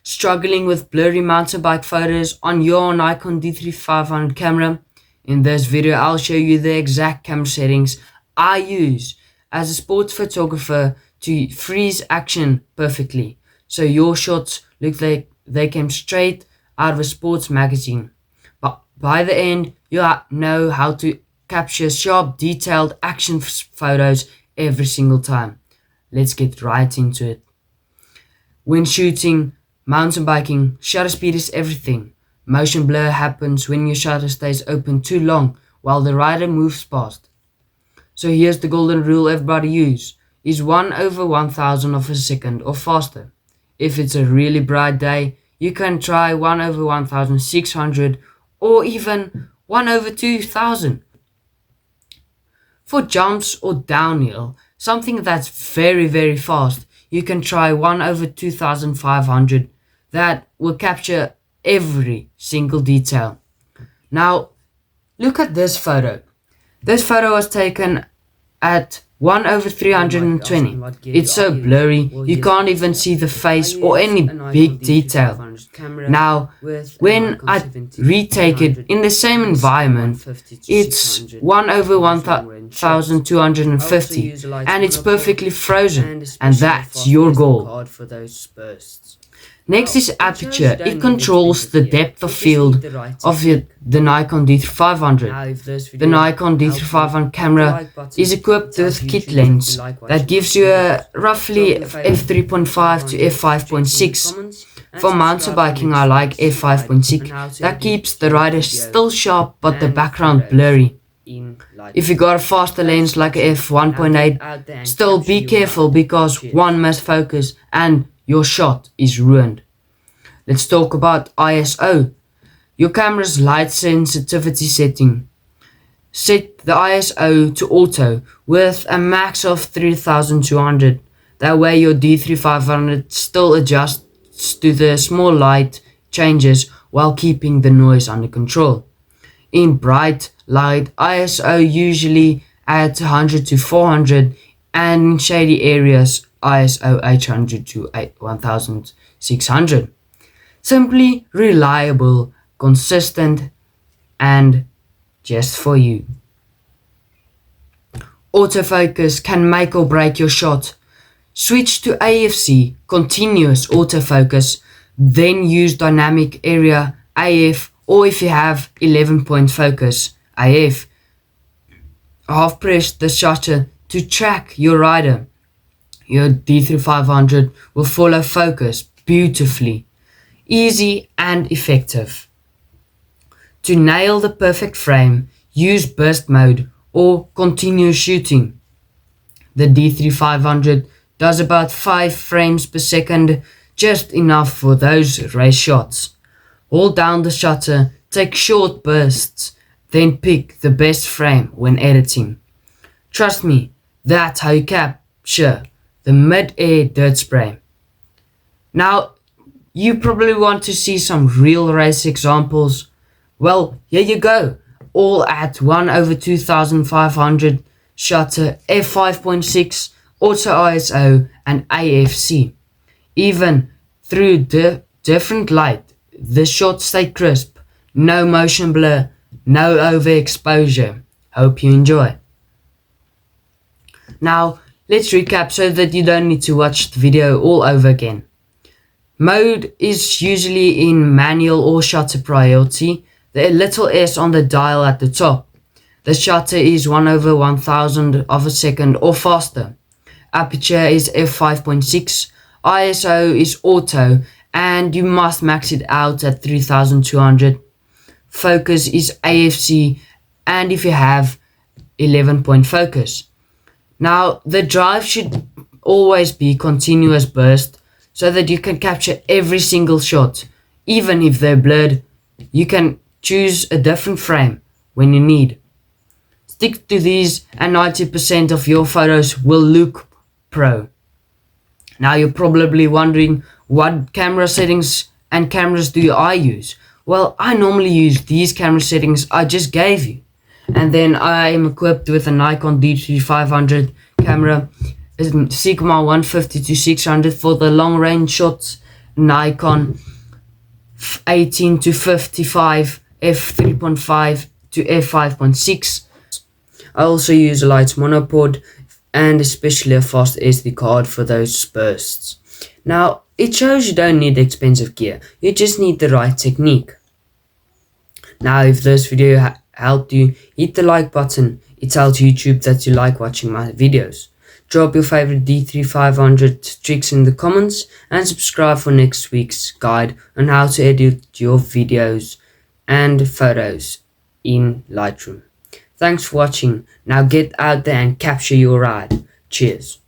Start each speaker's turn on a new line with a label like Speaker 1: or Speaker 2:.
Speaker 1: Struggling with blurry mountain bike photos on your Nikon D3500 camera? In this video, I'll show you the exact camera settings I use as a sports photographer to freeze action perfectly, so your shots look like they came straight out of a sports magazine. But by the end, you know how to capture sharp, detailed action photos every single time. Let's get right into it. When shooting mountain biking, shutter speed is everything. Motion blur happens when your shutter stays open too long while the rider moves past. So here's the golden rule everybody use, is 1/1000 of a second or faster. If it's a really bright day, you can try 1/1600 or even 1/2000. For jumps or downhill, something that's very fast, you can try 1/2500. That will capture every single detail. Now, look at this photo. This photo was taken at 1/320. It's so blurry, you can't even see the face or any big detail. Now, when I retake it in the same environment, it's 1/1250 and it's perfectly frozen, and that's your goal. Next is aperture. It controls the depth of field of the Nikon D3500. The Nikon D3500 camera is equipped with kit lens that gives you a roughly f3.5 to f5.6. For mountain biking, I like f5.6. That keeps the rider still sharp but the background blurry. If you got a faster lens like a f1.8, still be careful because one must focus and your shot is ruined. Let's talk about ISO. Your camera's light sensitivity setting. Set the ISO to auto with a max of 3200. That way your D3500 still adjusts to the small light changes while keeping the noise under control. In bright light, ISO usually at 100 to 400, and in shady areas ISO 800 to 1600. Simply reliable, consistent, and just for you. Autofocus can make or break your shot. Switch to AFC, continuous autofocus, then use dynamic area AF, or if you have 11-point focus AF. Half press the shutter to track your rider. Your D3500 will follow focus beautifully, easy and effective. To nail the perfect frame, use burst mode or continuous shooting. The D3500 does about 5 frames per second, just enough for those race shots. Hold down the shutter, take short bursts, then pick the best frame when editing. Trust me, that's how you capture the mid-air dirt spray. Now, you probably want to see some real race examples. Well, here you go. All at 1/2500, shutter, f5.6, auto ISO and AFC. Even through the different light, the shots stay crisp, no motion blur, no overexposure. Hope you enjoy. Now, let's recap so that you don't need to watch the video all over again. Mode is usually in manual or shutter priority, the little s on the dial at the top. The shutter is 1/1000 of a second or faster. Aperture is f5.6, ISO is auto, and you must max it out at 3200. Focus is AFC, and if you have 11-point focus. Now, the drive should always be continuous burst so that you can capture every single shot. Even if they're blurred, you can choose a different frame when you need. Stick to these and 90% of your photos will look pro. Now you're probably wondering, what camera settings and cameras do I use? Well, I normally use these camera settings I just gave you. And then I am equipped with a Nikon D3500 camera, Sigma 150 to 600 for the long range shots, Nikon 18 to 55 f3.5 to f5.6. I also use a light monopod and especially a fast SD card for those bursts. Now, it shows you don't need expensive gear, you just need the right technique. Now, if this video helped you, hit the like button. It tells YouTube that you like watching my videos. Drop your favorite D3500 tricks in the comments and subscribe for next week's guide on how to edit your videos and photos in Lightroom. Thanks for watching. Now get out there and capture your ride. Cheers.